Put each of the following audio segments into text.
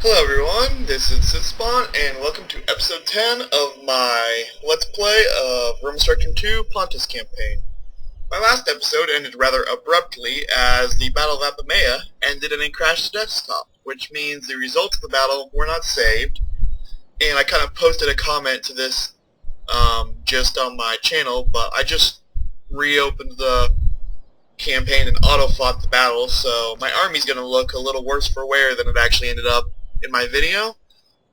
Hello everyone, this is Spawn, and welcome to episode 10 of my Let's Play of Roma Surrectum 2 Pontus campaign. My last episode ended rather abruptly as the Battle of Apameia ended in a crashed desktop, which means the results of the battle were not saved, and I kind of posted a comment to this just on my channel, but I just reopened the campaign and auto-fought the battle, so my army's going to look a little worse for wear than it actually ended up in my video,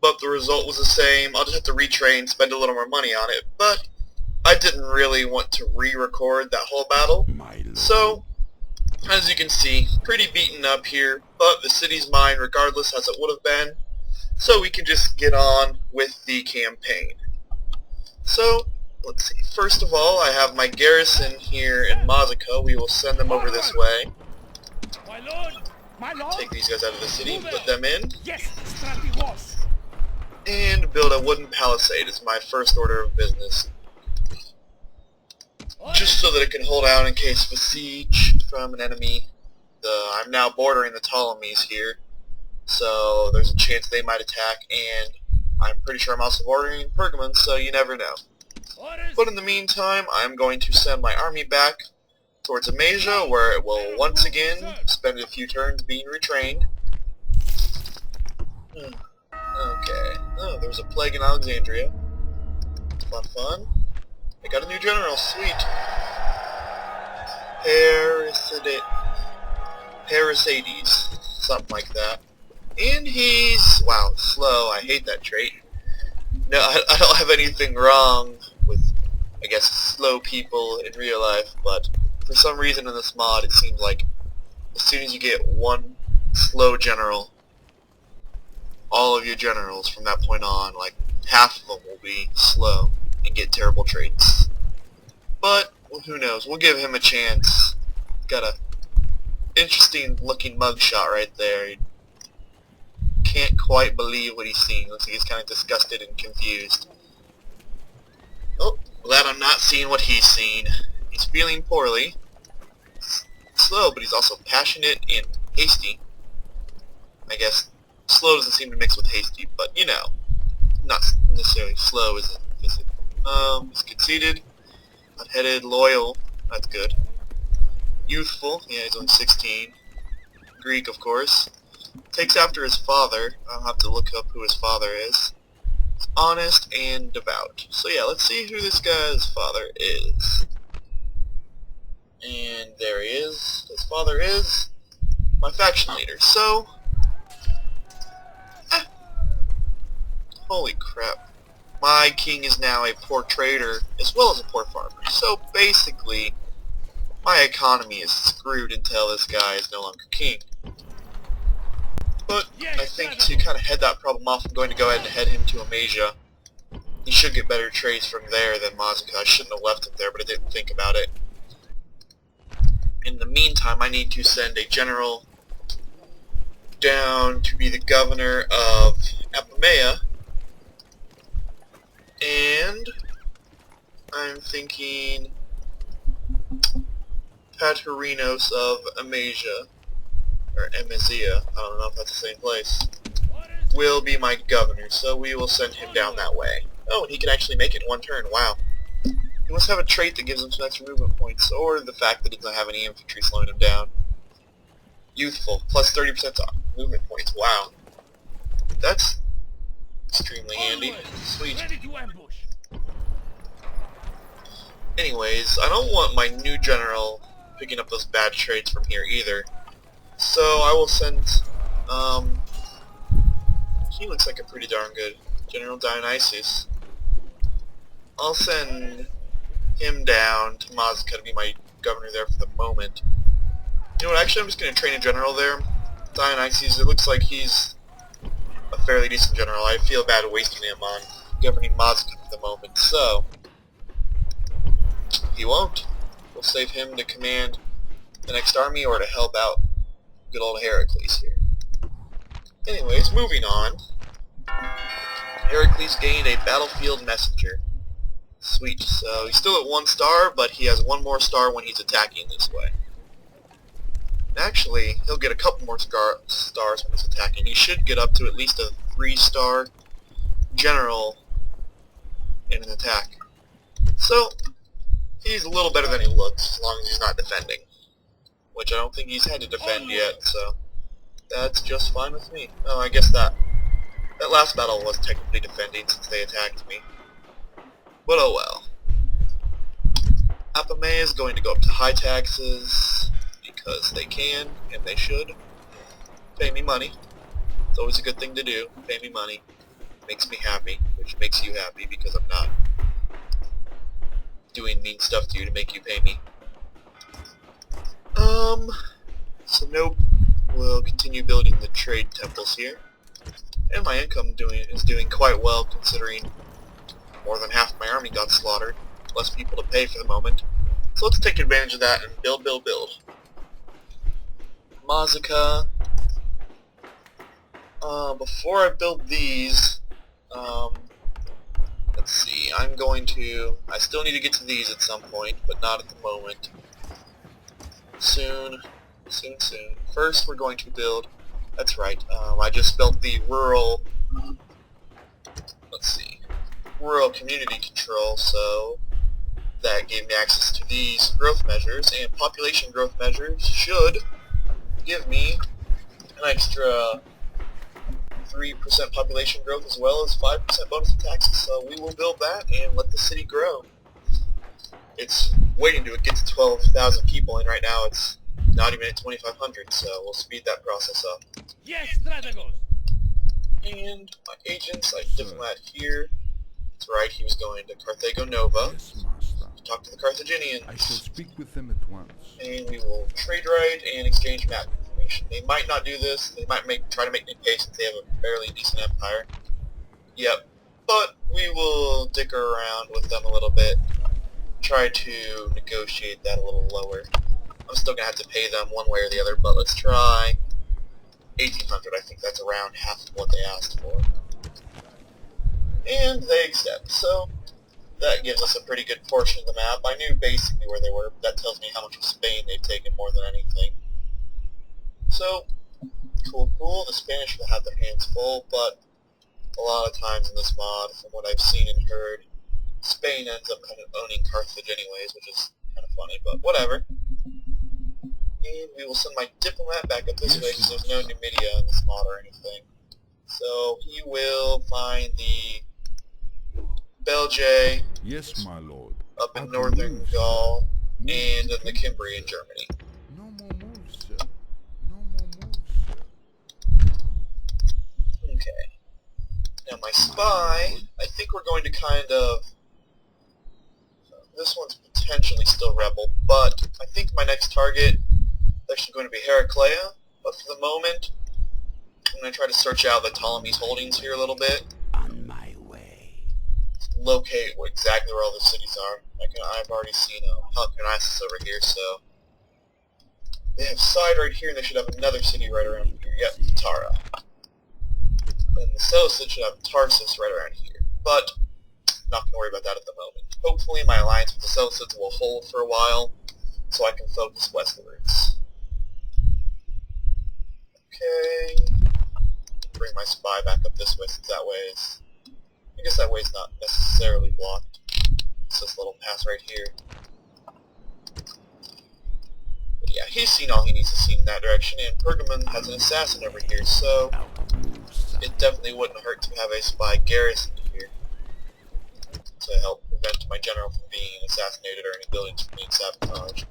but the result was the same. I'll just have to retrain, spend a little more money on it, but I didn't really want to re-record that whole battle, so as you can see, pretty beaten up here, but the city's mine regardless as it would have been, so we can just get on with the campaign. So let's see, first of all I have my garrison here in Mazaka. We will send them over this way. My lord! My lord! Take these guys out of the city, put them in, Yes, Strativos! and build a wooden palisade is my first order of business. Just so that it can hold out in case of a siege from an enemy. I'm now bordering the Ptolemies here, so there's a chance they might attack, and I'm pretty sure I'm also bordering Pergamon, so you never know. But in the meantime, I'm going to send my army back towards Apameia, where it will once again spend a few turns being retrained. Okay. Oh, there was a plague in Alexandria. Fun, fun. I got a new general. Sweet. Parasides. Something like that. And he's, wow, slow. I hate that trait. No, I don't have anything wrong with, I guess, slow people in real life, but for some reason in this mod it seems like as soon as you get one slow general, all of your generals from that point on, like half of them will be slow and get terrible traits. But well, who knows, we'll give him a chance. Got a interesting looking mugshot right there. Can't quite believe what he's seeing. Looks like he's kind of disgusted and confused. Oh, glad I'm not seeing what he's seeing. He's feeling poorly. Slow, but he's also passionate and hasty. I guess slow doesn't seem to mix with hasty, but you know, not necessarily slow, is it? He's conceited, hot-headed, loyal. That's good. Youthful. Yeah, he's only 16. Greek, of course. Takes after his father. I'll have to look up who his father is. He's honest and devout. So yeah, let's see who this guy's father is. And there he is. His father is my faction leader. So, holy crap. My king is now a poor trader as well as a poor farmer. So basically, my economy is screwed until this guy is no longer king. But I think to kind of head that problem off, I'm going to go ahead and head him to Apameia. He should get better trades from there than Mazaka. I shouldn't have left him there, but I didn't think about it. In the meantime, I need to send a general down to be the governor of Apameia. And I'm thinking Patorinos of Apameia, or Apameia, I don't know if that's the same place, will be my governor, so we will send him down that way. Oh, and he can actually make it in one turn, wow. He must have a trait that gives him some extra movement points, or the fact that he doesn't have any infantry slowing him down. Youthful, plus 30% movement points, wow. That's extremely handy. Sweet. Anyways, I don't want my new general picking up those bad traits from here either. So I will send, he looks like a pretty darn good General Dionysus. I'll send him down to Mazaka to be my governor there for the moment. You know what, actually I'm just going to train a general there. Dionysus, it looks like he's a fairly decent general. I feel bad wasting him on governing Mazaka for the moment, so he won't. We'll save him to command the next army or to help out good old Heracles here. Anyways, moving on. Heracles gained a battlefield messenger. Sweet. So he's still at 1 star, but he has 1 more star when he's attacking this way. Actually, he'll get a couple more stars when he's attacking. He should get up to at least a 3-star general in an attack. So, he's a little better than he looks, as long as he's not defending. Which I don't think he's had to defend yet, so that's just fine with me. Oh, I guess that last battle was technically defending since they attacked me. But oh well. Apameia is going to go up to high taxes, because they can, and they should. Pay me money. It's always a good thing to do. Pay me money. Makes me happy, which makes you happy because I'm not doing mean stuff to you to make you pay me. So nope. We'll continue building the trade temples here. And my income is doing quite well considering more than half my army got slaughtered. Less people to pay for the moment. So let's take advantage of that and build. Mazuka. Before I build these, let's see, I still need to get to these at some point, but not at the moment. Soon. First we're going to build, that's right, I just built the rural community control, so that gave me access to these growth measures, and population growth measures should give me an extra 3% population growth as well as 5% bonus to taxes, so we will build that and let the city grow. It's waiting to get to 12,000 people, and right now it's not even at 2,500, so we'll speed that process up. Yes, strategos. And my agents, like diplomat here, that's right, he was going to Carthago Nova Yes, master. to talk to the Carthaginians. I shall speak with them at once. And we will trade right and exchange map information. They might not do this, they might try to make me pay since they have a fairly decent empire. Yep, but we will dick around with them a little bit, try to negotiate that a little lower. I'm still going to have to pay them one way or the other, but let's try 1,800. I think that's around half of what they asked for. And they accept, so that gives us a pretty good portion of the map. I knew basically where they were, but that tells me how much of Spain they've taken more than anything. So, cool. The Spanish will have their hands full, but a lot of times in this mod, from what I've seen and heard, Spain ends up kind of owning Carthage anyways, which is kind of funny, but whatever. And we will send my diplomat back up this way because there's no Numidia in this mod or anything. So he will find the Belgae Yes, my lord. up in At northern moves. Gaul Moves and in to the Cimbrian Germany. No more moves, sir. No more moves, sir. Okay. Now my spy, I think we're going to kind of... This one's potentially still rebel, but I think my next target is actually going to be Heraclea, but for the moment, I'm going to try to search out the Ptolemy's holdings here a little bit. On my way. Locate exactly where all the cities are. I've already seen Halicarnassus over here, so... They have Side right here, and they should have another city right around here. Yep, Tara. And the Seleucids should have Tarsus right around here. But, not going to worry about that at the moment. Hopefully my alliance with the Seleucids will hold for a while, so I can focus westwards. Okay. Bring my spy back up this way, since that way is... I guess that way is not necessarily blocked. It's this little pass right here. But yeah, he's seen all he needs to see in that direction, and Pergamon has an assassin over here, so it definitely wouldn't hurt to have a spy Garrison here to help prevent my general from being assassinated or any buildings from being sabotaged.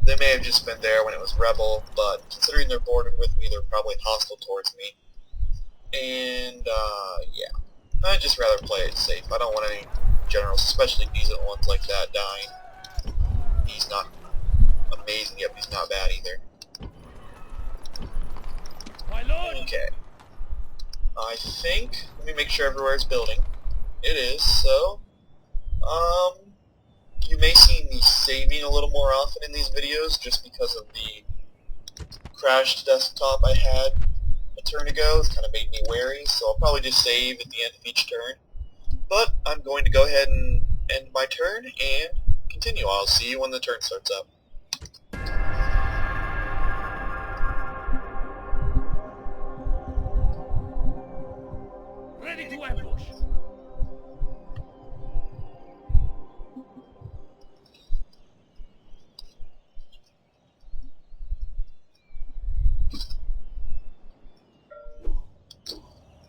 They may have just been there when it was rebel, but considering they're bordered with me, they're probably hostile towards me. And, yeah. I'd just rather play it safe. I don't want any generals, especially decent ones like that, dying. He's not amazing, yet he's not bad either. My lord. Okay. I think, let me make sure everywhere is building. It is, so, you may see me saving a little more often in these videos just because of the crashed desktop I had a turn ago. It's kind of made me wary, so I'll probably just save at the end of each turn. But I'm going to go ahead and end my turn and continue. I'll see you when the turn starts up. ready to ambush.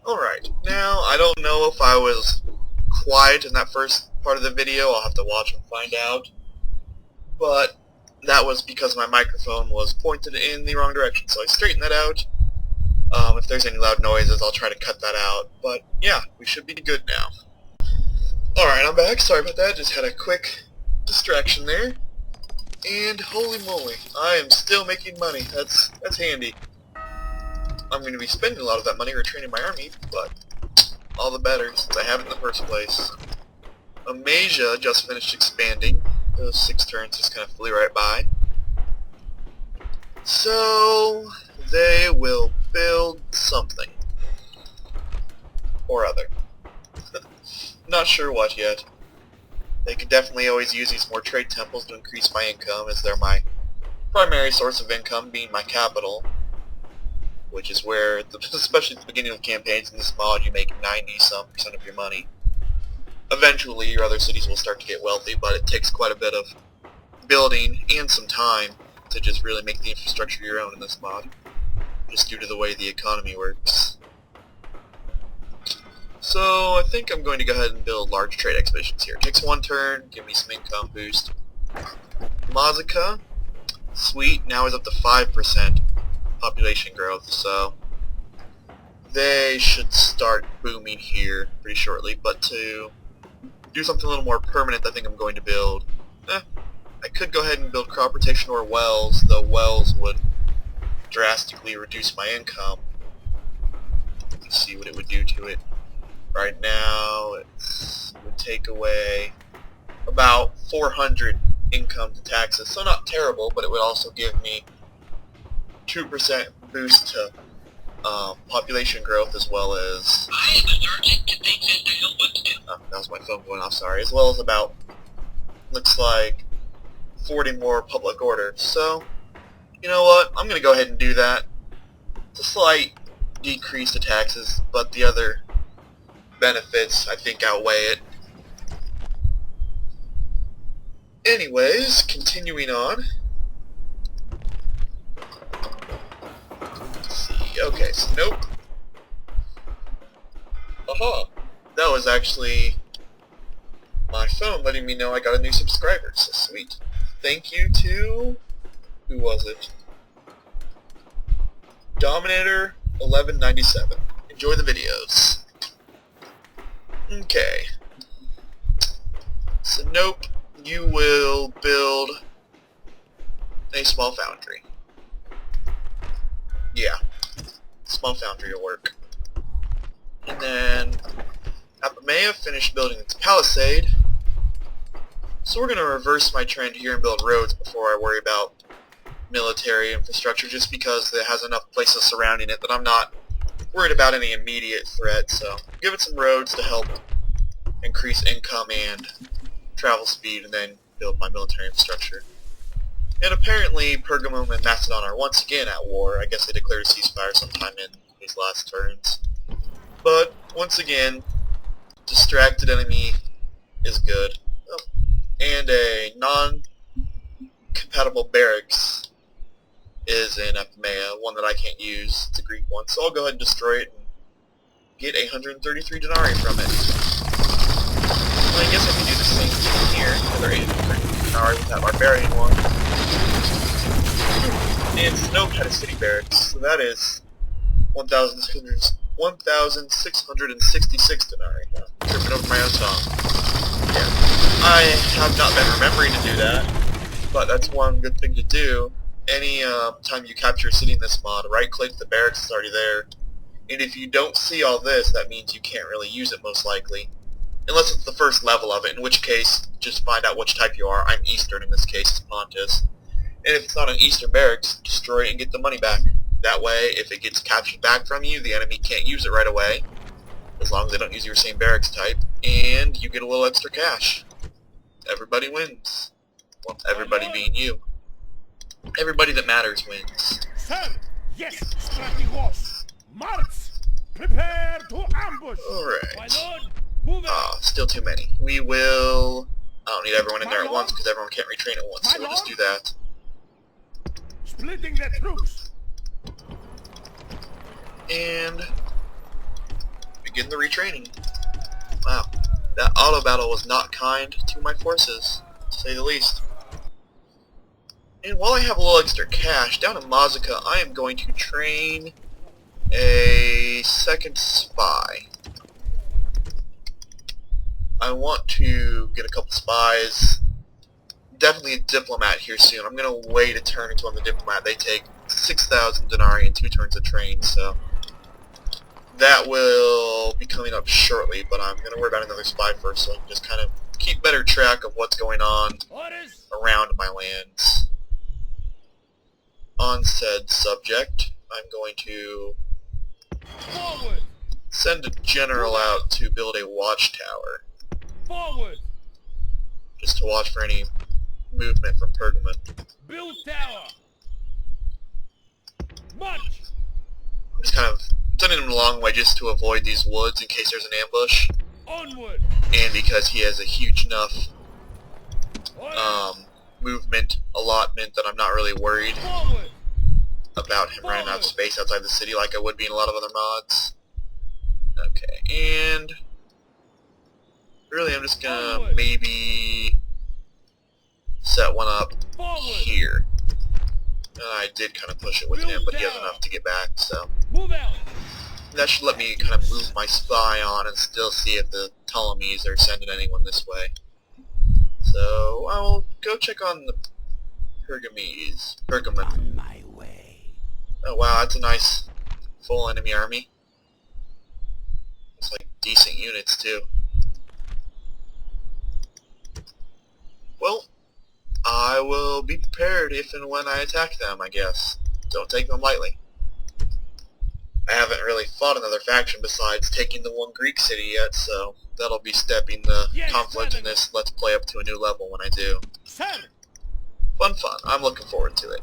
Alright, now I don't know if I was quiet in that first part of the video. I'll have to watch and find out. But that was because my microphone was pointed in the wrong direction, so I straightened that out. If there's any loud noises, I'll try to cut that out. But yeah, we should be good now. Alright, I'm back. Sorry about that. Just had a quick distraction there. And holy moly, I am still making money. That's handy. I'm going to be spending a lot of that money retraining my army, but all the better since I have it in the first place. Apameia just finished expanding. Those 6 turns just kind of flew right by. So they will build something or other. Not sure what yet. They could definitely always use these more trade temples to increase my income, as they're my primary source of income, being my capital, which is where, especially at the beginning of campaigns in this mod, you make 90-some% of your money. Eventually, your other cities will start to get wealthy, but it takes quite a bit of building and some time to just really make the infrastructure your own in this mod, just due to the way the economy works. So I think I'm going to go ahead and build large trade expeditions here. It takes 1 turn, give me some income boost. Mazuka, sweet, now is up to 5% population growth, so they should start booming here pretty shortly. But to do something a little more permanent, I think I'm going to build, I could go ahead and build crop rotation or wells, though wells would drastically reduce my income. Let's see what it would do to it. Right now, it would take away about 400 income to taxes, so not terrible, but it would also give me 2% boost to population growth, as well as... that was my phone going off, sorry. As well as about, looks like, 40 more public orders. So, you know what? I'm going to go ahead and do that. It's a slight decrease to taxes, but the other benefits, I think, outweigh it. Anyways, continuing on. Let's see. Okay, so nope. Aha! That was actually my phone letting me know I got a new subscriber, so sweet. Thank you to... who was it? Dominator1197. Enjoy the videos. Okay. So nope, you will build a small foundry. Yeah. Small foundry will work. And then Apameia finished building its palisade. So we're going to reverse my trend here and build roads before I worry about military infrastructure, just because it has enough places surrounding it that I'm not worried about any immediate threat. So give it some roads to help increase income and travel speed, and then build my military infrastructure. And apparently Pergamum and Macedon are once again at war. I guess they declared a ceasefire sometime in these last turns. But once again, distracted enemy is good. Oh. And a non-compatible barracks is in Apameia, one that I can't use. It's a Greek one, so I'll go ahead and destroy it and get 133 denarii from it. Well, I guess I can do the same thing here, another 833 denarii with that barbarian one. And Snoke had a city barracks, so that is 1,666 denarii. Now, tripping over my own tongue. Yeah. I have not been remembering to do that, but that's one good thing to do. Any time you capture a city in this mod, right-click the barracks that's already there. And if you don't see all this, that means you can't really use it, most likely. Unless it's the first level of it, in which case, just find out which type you are. I'm Eastern in this case, it's Pontus. And if it's not an Eastern barracks, destroy it and get the money back. That way, if it gets captured back from you, the enemy can't use it right away, as long as they don't use your same barracks type, and you get a little extra cash. Everybody wins. Well, everybody being you. Everybody that matters wins. Sir, yes, Strategos. March! Prepare to ambush! ambush! My Alright. lord, move out. Ah, still too many. We will... I don't need everyone in there at once because everyone can't retrain at once, so we'll just do that. Splitting the troops! And... begin the retraining. Wow. That auto battle was not kind to my forces, to say the least. And while I have a little extra cash, down in Mazaka, I am going to train a second spy. I want to get a couple spies. Definitely a diplomat here soon. I'm going to wait a turn until I'm the diplomat. They take 6,000 denarii and 2 turns to train, so that will be coming up shortly, but I'm going to worry about another spy first so I can just kind of keep better track of what's going on Orders. around my lands. On said subject, I'm going to Forward. send a general out to build a watchtower, Forward. just to watch for any movement from Pergamon. Build tower. March. I'm just kind of sending him a long way just to avoid these woods in case there's an ambush, Onward. and because he has a huge enough Orders. movement allotment that I'm not really worried Forward. about him running out of space outside the city like I would be in a lot of other mods. Okay, and really I'm just gonna maybe set one up Forward. here. I did kind of push it with him, but he has enough to get back, so Move out. that should let me kind of move my spy on and still see if the Ptolemies are sending anyone this way. So I'll go check on the Pergamon. On my way. Oh wow, that's a nice full enemy army. It's like decent units too. Well, I will be prepared if and when I attack them, I guess. Don't take them lightly. I haven't really fought another faction besides taking the one Greek city yet, so that'll be stepping the conflict in this Let's Play up to a new level when I do. Sir. Fun. I'm looking forward to it.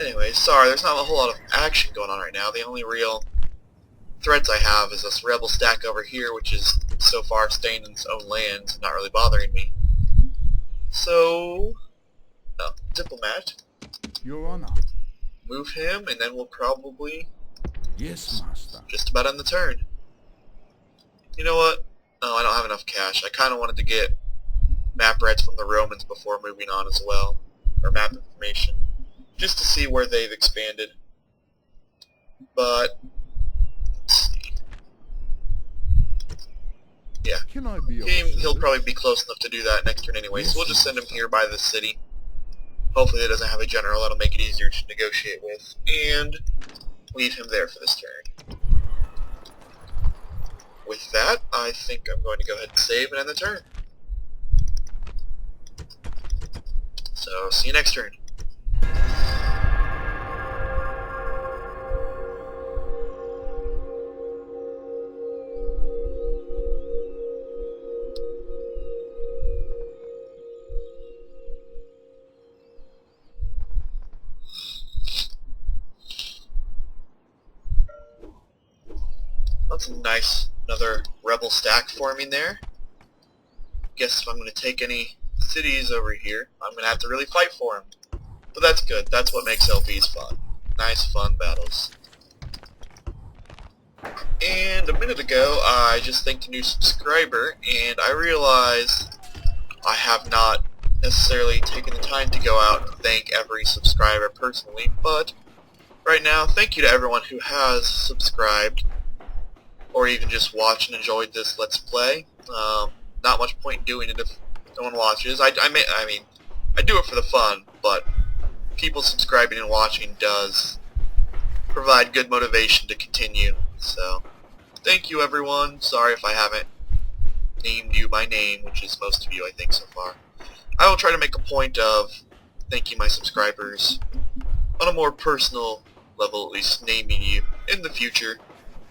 Anyway, sorry, there's not a whole lot of action going on right now. The only real threats I have is this rebel stack over here, which is so far staying in its own lands and not really bothering me. So, diplomat, Your Honor. move him, and then we'll probably Yes, Master. just about end the turn. You know what? Oh, I don't have enough cash. I kind of wanted to get map rights from the Romans before moving on as well, or map information, just to see where they've expanded. But let's see. Yeah, Can I be of he'll service? probably be close enough to do that next turn anyway, so we'll just send him here by the city. Hopefully it doesn't have a general, that'll make it easier to negotiate with, and leave him there for this turn. With that, I think I'm going to go ahead and save and end the turn. So, see you next turn. That's nice. Another rebel stack forming there. Guess if I'm going to take any cities over here, I'm going to have to really fight for them. But that's good. That's what makes LPs fun. Nice, fun battles. And a minute ago, I just thanked a new subscriber, and I realized I have not necessarily taken the time to go out and thank every subscriber personally, but right now, thank you to everyone who has subscribed, or even just watched and enjoyed this Let's Play. Not much point in doing it if no one watches. I mean, I do it for the fun, but people subscribing and watching does provide good motivation to continue. So, thank you everyone. Sorry if I haven't named you by name, which is most of you I think so far. I will try to make a point of thanking my subscribers on a more personal level, at least naming you in the future.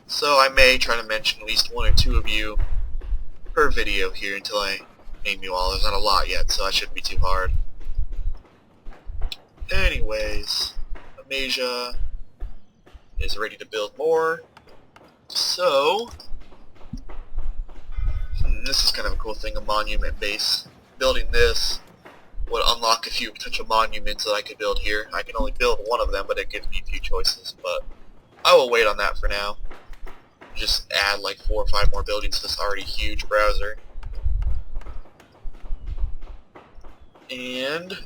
So I may try to mention at least one or two of you per video here until I name you all. There's not a lot yet, so that shouldn't be too hard. Anyways, Apameia is ready to build more. So, this is kind of a cool thing, a monument base. Building this would unlock a few potential monuments that I could build here. I can only build one of them, but it gives me a few choices, but I will wait on that for now. Just add like 4 or 5 more buildings to this already huge browser. And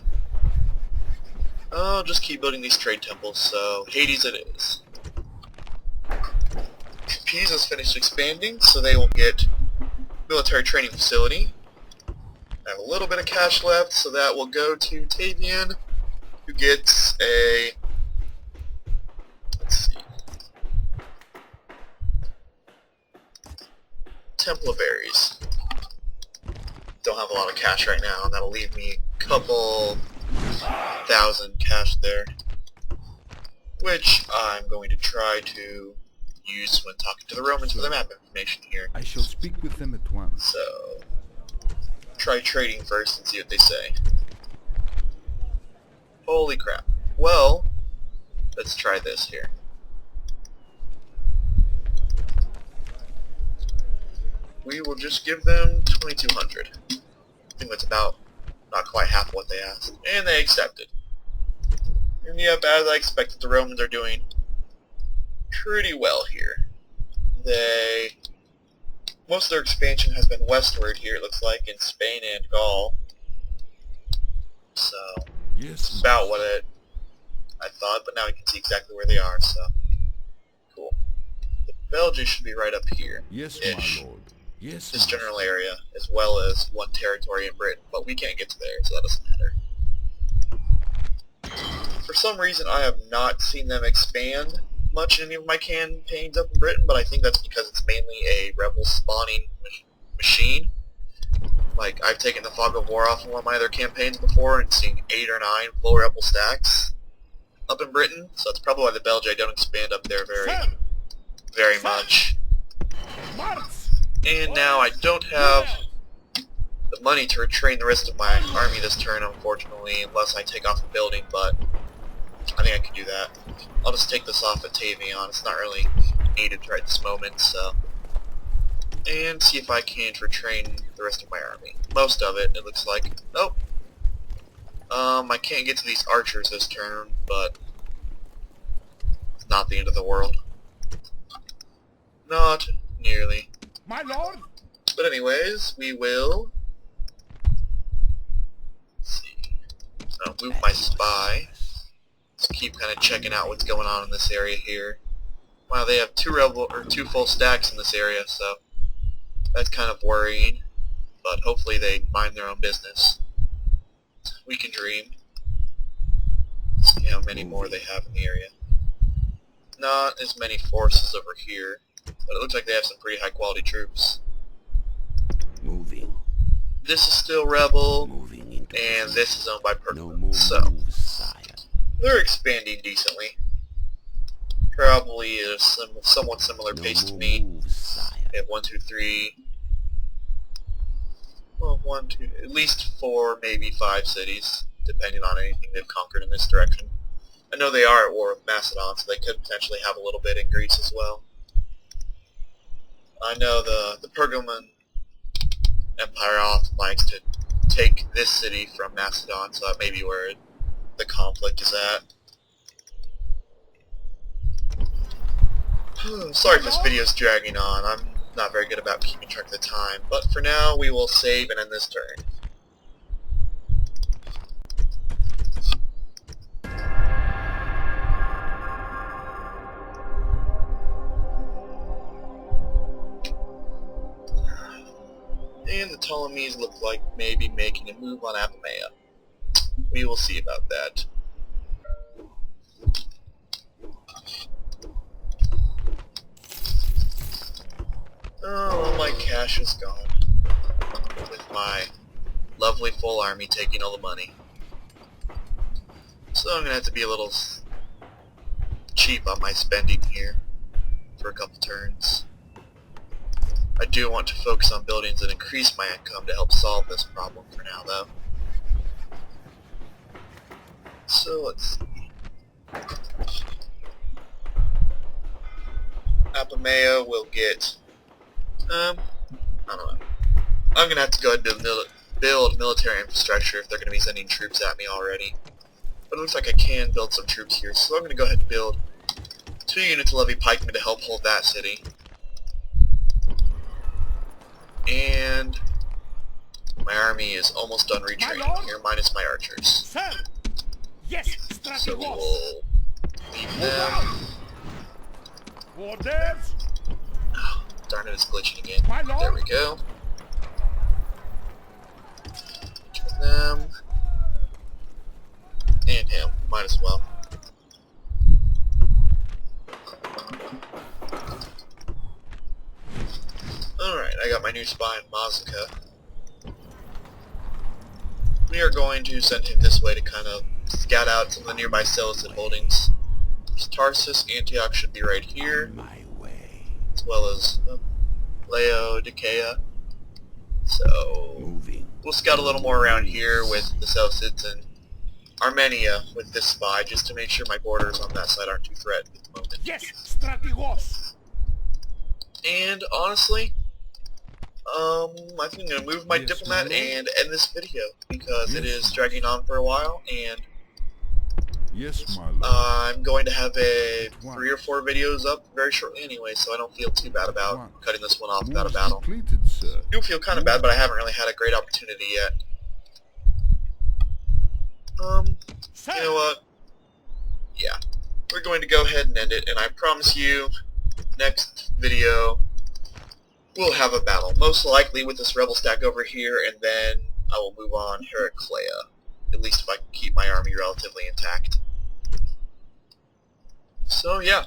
I'll just keep building these trade temples, so Hades it is. Pisa's finished expanding, so they will get military training facility. I have a little bit of cash left, so that will go to Tavian, who gets a, let's see, Temple of Ares. Don't have a lot of cash right now, and that'll leave me a couple thousand cash there, which I'm going to try to use when talking to the Romans for the map information here. I shall speak with them at once. So, try trading first and see what they say. Holy crap. Well, let's try this here. We will just give them 2,200. I think that's about not quite half of what they asked. And they accepted. And yep, as I expected, the Romans are doing pretty well here. Most of their expansion has been westward here, it looks like, in Spain and Gaul. So, it's about what I thought, but now we can see exactly where they are, so cool. The Belgians should be right up here. Yes, my lord. Yes, this general area, as well as one territory in Britain, but we can't get to there, so that doesn't matter. For some reason, I have not seen them expand much in any of my campaigns up in Britain, but I think that's because it's mainly a rebel spawning machine. Like, I've taken the Fog of War off of one of my other campaigns before and seen 8 or 9 full rebel stacks up in Britain, so that's probably why the Belgians don't expand up there very much. And now I don't have the money to retrain the rest of my army this turn, unfortunately, unless I take off a building, but I think I can do that. I'll just take this off at Tavion. It's not really needed right this moment, so. And see if I can retrain the rest of my army. Most of it looks like. Oh! I can't get to these archers this turn, but it's not the end of the world. Not nearly. My lord? But anyways, we will... Let's see. I'll move my spy. Just keep kind of checking out what's going on in this area here. Wow, they have 2 full stacks in this area, so that's kind of worrying. But hopefully they mind their own business. We can dream. See how many more they have in the area. Not as many forces over here, but it looks like they have some pretty high quality troops. Moving. This is still rebel, Moving into and this is owned by no Pergamon. more So moves, sire. they're expanding decently. Probably at a somewhat similar No pace to more me. moves, sire. They have 1, 2, 3. Well, 1, 2, at least 4, maybe 5 cities, depending on anything they've conquered in this direction. I know they are at war with Macedon, so they could potentially have a little bit in Greece as well. I know the Pergamon Empire often likes to take this city from Macedon, so that may be where the conflict is at. Sorry if this video is dragging on. I'm not very good about keeping track of the time, but for now we will save and end this turn. And the Ptolemies look like maybe making a move on Apameia. We will see about that. Oh, well, my cash is gone. With my lovely full army taking all the money. So I'm going to have to be a little cheap on my spending here for a couple turns. I do want to focus on buildings that increase my income to help solve this problem for now, though. So let's see. Apameia will get, I don't know. I'm going to have to go ahead and build military infrastructure if they're going to be sending troops at me already. But it looks like I can build some troops here, so I'm going to go ahead and build 2 units of levy pikemen to help hold that city. And my army is almost done retraining here, minus my archers. Sir! Yes, So we Strategos! will leave them. Orders! Oh, darn it, it's glitching again. My lord. There we go. Kill them. And him. Might as well. Alright, I got my new spy in Mazaka. We are going to send him this way to kind of scout out some of the nearby Seleucid holdings. Tarsus, Antioch should be right here, My way. as well as Laodicea. So Moving. we'll scout a little more around here with the Seleucids and Armenia with this spy, just to make sure my borders on that side aren't too threatened at the moment. Yes, Strategos! And honestly, I think I'm going to move my Yes, diplomat my lord. and end this video, because it Yes. is dragging on for a while, and Yes, my lord. I'm going to have 3 or 4 videos up very shortly anyway, so I don't feel too bad about cutting this one off without a Moves battle. completed, sir. I do feel kind of bad, but I haven't really had a great opportunity yet. Sir! You know what? Yeah. We're going to go ahead and end it, and I promise you, next video, we'll have a battle. Most likely with this rebel stack over here, and then I will move on Heraclea. At least if I can keep my army relatively intact. So yeah,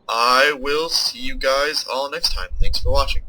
I will see you guys all next time. Thanks for watching.